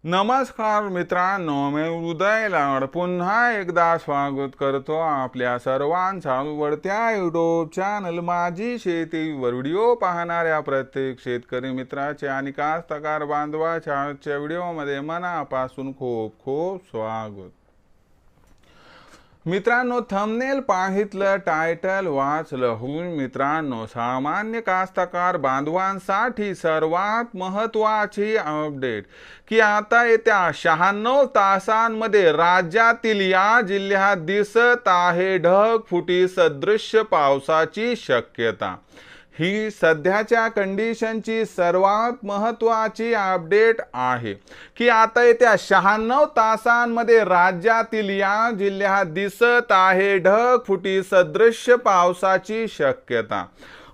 नमस्कार मित्रांनो, मी उदय लाड पुन्हा एकदा स्वागत करतो आपल्या सर्वांचा आवडत्या यूट्यूब चॅनल माझी शेतीवर व्हिडिओ पाहणाऱ्या प्रत्येक शेतकरी मित्राचे आणि कास्तकार बांधवाच्या आजच्या व्हिडिओमध्ये मनापासून खूप खूप स्वागत. मित्रांनो, थंबनेल पाहितलं, टायटल वाचलं होऊन मित्रांनो, सामान्य कास्तकार बांधवांसाठी सर्वात महत्त्वाची अपडेट की आता येत्या 96 तासांमध्ये राज्यातील या जिल्ह्यात दिसत आहे ढगफुटी सदृश्य पावसाची शक्यता. ही सध्याच्या कंडिशनची सर्वात महत्त्वाची अपडेट आहे की आता येत्या 96 तासांमध्ये राज्यातील या जिल्ह्यात दिसत आहे ढगफुटी सदृश्य पावसाची शक्यता.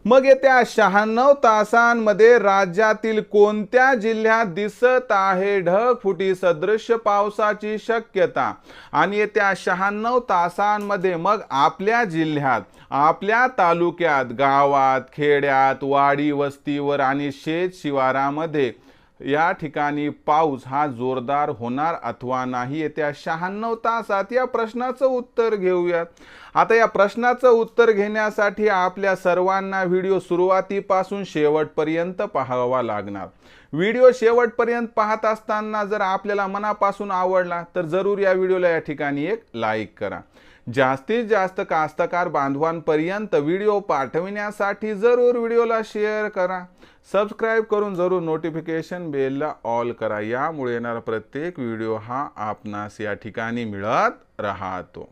मग येत्या 96 तासांमध्ये राज्यातील कोणत्या जिल्ह्यात दिसत आहे ढगफुटी सदृश्य पावसाची शक्यता आणि येत्या 96 तासांमध्ये मग आपल्या जिल्ह्यात, आपल्या तालुक्यात, गावात, खेड्यात, वाडी वस्तीवर आणि शेत शिवारामध्ये या ठिकाणी पाऊस हा जोरदार होणार अथवा नाही येत्या 96 तासात, या प्रश्नाचं उत्तर घेऊयात. आता या प्रश्नाचं उत्तर घेण्यासाठी आपल्या सर्वांना व्हिडिओ सुरुवातीपासून शेवटपर्यंत पाहावा लागणार. व्हिडिओ शेवटपर्यंत पाहत असताना जर आपल्याला मनापासून आवडला तर जरूर या व्हिडिओला या ठिकाणी एक लाईक करा. जास्तीत जास्त कास्तकार बांधवांपर्यंत व्हिडिओ पाठविण्यासाठी जरूर व्हिडिओला शेअर करा. सबस्क्राईब करून जरूर नोटिफिकेशन बेलला ऑल करा. यामुळे येणारा प्रत्येक व्हिडिओ हा आपणास या ठिकाणी मिळत राहतो.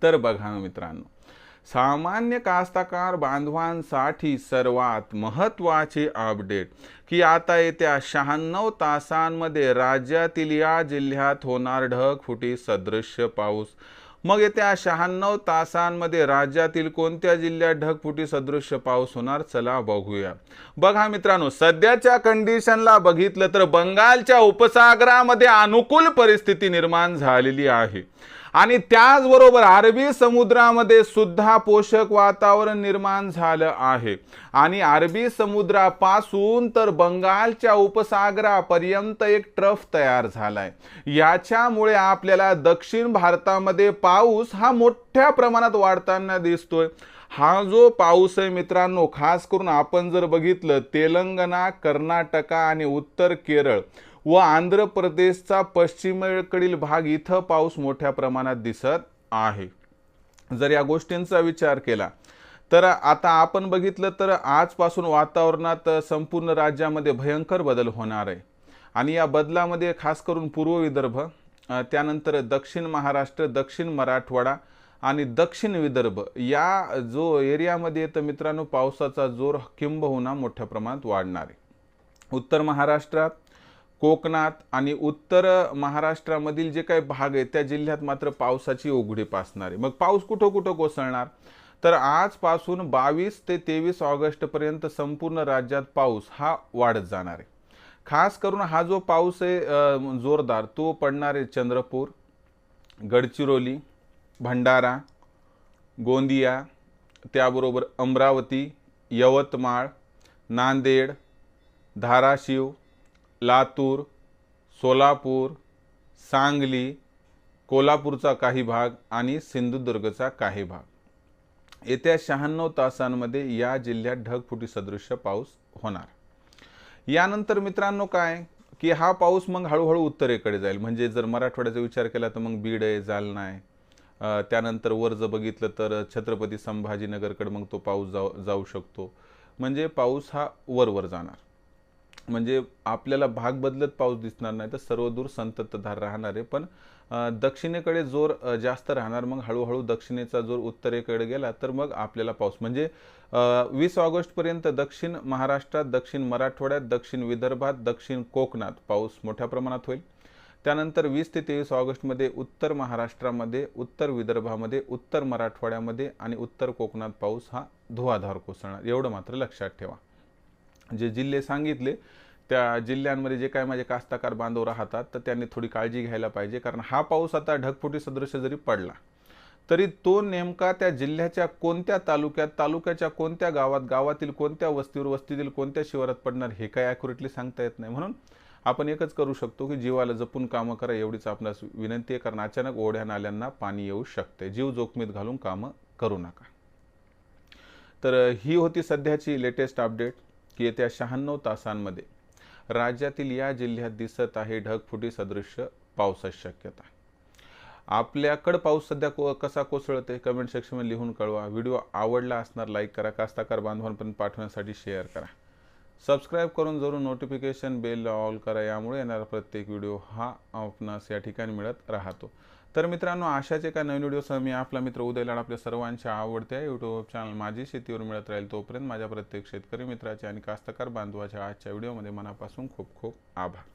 तर बघा मित्रांनो, सामान्य कास्तकार बांधवांसाठी सर्वात महत्त्वाची अपडेट की आता येत्या 96 तासांमध्ये राज्यातील या जिल्ह्यात होणार ढगफुटी सदृश्य पाऊस. मग येत्या 96 तासांमध्ये राज्यातील कोणत्या जिल्ह्यात ढगफुटी सदृश्य पाऊस होणार, चला बघूया. बघा मित्रांनो, सध्याच्या कंडिशनला बघितलं तर बंगालच्या उपसागरामध्ये अनुकूल परिस्थिती निर्माण झालेली आहे आणि त्याचबरोबर अरबी समुद्रामध्ये सुद्धा पोषक वातावरण निर्माण झालं आहे आणि अरबी समुद्रापासून तर बंगालच्या उपसागरापर्यंत एक ट्रफ तयार झालाय. याच्यामुळे आपल्याला दक्षिण भारतामध्ये पाऊस हा मोठ्या प्रमाणात वाढताना दिसतोय. हा जो पाऊस आहे मित्रांनो, खास करून आपण जर बघितलं तेलंगणा, कर्नाटका आणि उत्तर केरळ व आंध्र प्रदेशचा पश्चिमेकडील भाग इथं पाऊस मोठ्या प्रमाणात दिसत आहे. जर या गोष्टींचा विचार केला तर आता आपण बघितलं तर आजपासून वातावरणात संपूर्ण राज्यामध्ये भयंकर बदल होणार आहे आणि या बदलामध्ये खास करून पूर्व विदर्भ, त्यानंतर दक्षिण महाराष्ट्र, दक्षिण मराठवाडा आणि दक्षिण विदर्भ या जो एरियामध्ये येतं मित्रांनो, पावसाचा जोर किंबहुना मोठ्या प्रमाणात वाढणार आहे. उत्तर महाराष्ट्रात, कोकणात आणि उत्तर महाराष्ट्रामधील जे काही भाग आहे त्या जिल्ह्यात मात्र पावसाची उघडीप असणार आहे. मग पाऊस कुठं कुठं कोसळणार तर आजपासून 22 ते 23 ऑगस्टपर्यंत संपूर्ण राज्यात पाऊस हा वाढत जाणार आहे. खास करून हा जो पाऊस आहे जोरदार, तो पडणार आहे चंद्रपूर, गडचिरोली, भंडारा, गोंदिया, त्याबरोबर अमरावती, यवतमाळ, नांदेड, धाराशिव, लातूर, सोलापूर, सांगली, कोल्हापूरचा काही भाग आणि सिंधुदुर्गचा काही भाग. येत्या 96 तासांमध्ये या जिल्ह्यात ढगफुटी सदृश्य पाऊस होणार. यानंतर मित्रांनो काय की हा पाऊस मग हळूहळू उत्तरेकडे जाईल. म्हणजे जर मराठवाड्याचा विचार केला तर मग बीड आहे, जालना आहे, त्यानंतर वर जर बघितलं तर छत्रपती संभाजीनगरकडे मग तो पाऊस जाऊ शकतो. म्हणजे पाऊस हा वरवर जाणार. म्हणजे आपल्याला भाग बदलत पाऊस दिसणार नाही तर सर्वदूर संततधार राहणार आहे. पण दक्षिणेकडे जोर जास्त राहणार. मग हळूहळू दक्षिणेचा जोर उत्तरेकडे गेला तर मग आपल्याला पाऊस म्हणजे 20 ऑगस्टपर्यंत दक्षिण महाराष्ट्रात, दक्षिण मराठवाड्यात, दक्षिण विदर्भात, दक्षिण कोकणात पाऊस मोठ्या प्रमाणात होईल. त्यानंतर 20 ते 23 ऑगस्टमध्ये उत्तर महाराष्ट्रामध्ये, उत्तर विदर्भामध्ये, उत्तर मराठवाड्यामध्ये आणि उत्तर कोकणात पाऊस हा धुवाधार कोसळणार. एवढं मात्र लक्षात ठेवा. जे जिल्हे सांगितले त्या जिल्ह्यांमध्ये जे काय माझे कास्तकार बांधव राहतात तर त्यांनी थोडी काळजी घ्यायला पाहिजे. कारण हा पाऊस आता ढगफुटी सदृश्य जरी पडला तरी तो नेमका त्या जिल्ह्याच्या कोणत्या तालुक्यात, तालुक्याच्या कोणत्या गावात, गावातील कोणत्या वस्तीवर, वस्तीतील कोणत्या शिवारात पडणार हे काय ॲक्युरेटली सांगता येत नाही. म्हणून आपण एकच करू शकतो की जीवाला जपून कामं करा, एवढीच आपणास विनंती आहे, कारण अचानक ओढ्या नाल्यांना पाणी येऊ शकते. जीव जोखमीत घालून कामं करू नका. तर ही होती सध्याची लेटेस्ट अपडेट की येत्या 96 तासांमध्ये राज्यातील या जिल्ह्यात दिसत आहे ढगफुटी सदृश्य पावसाची शक्यता. आपल्याकडं पाऊस सध्या कसा कोसळते कमेंट सेक्शनमध्ये लिहून कळवा. व्हिडिओ आवडला असणार लाईक करा, कास्तकार बांधवांपर्यंत पाठवण्यासाठी शेअर करा, सबस्क्राईब करून जरूर नोटिफिकेशन बेल ऑल करा. यामुळे येणारा प्रत्येक व्हिडिओ हा आपणास या ठिकाणी मिळत राहतो. तर मित्रांनो, अशाच एका नवीन व्हिडिओसह मी आपला मित्र उदय लाड आपल्या सर्वांच्या आवडत्या यूट्यूब चॅनल माझी शेतीवर मिळत राहील. तोपर्यंत माझ्या प्रत्येक शेतकरी मित्राचे आणि कास्तकार बांधवाच्या आजच्या व्हिडिओमध्ये मनापासून खूप खूप आभार.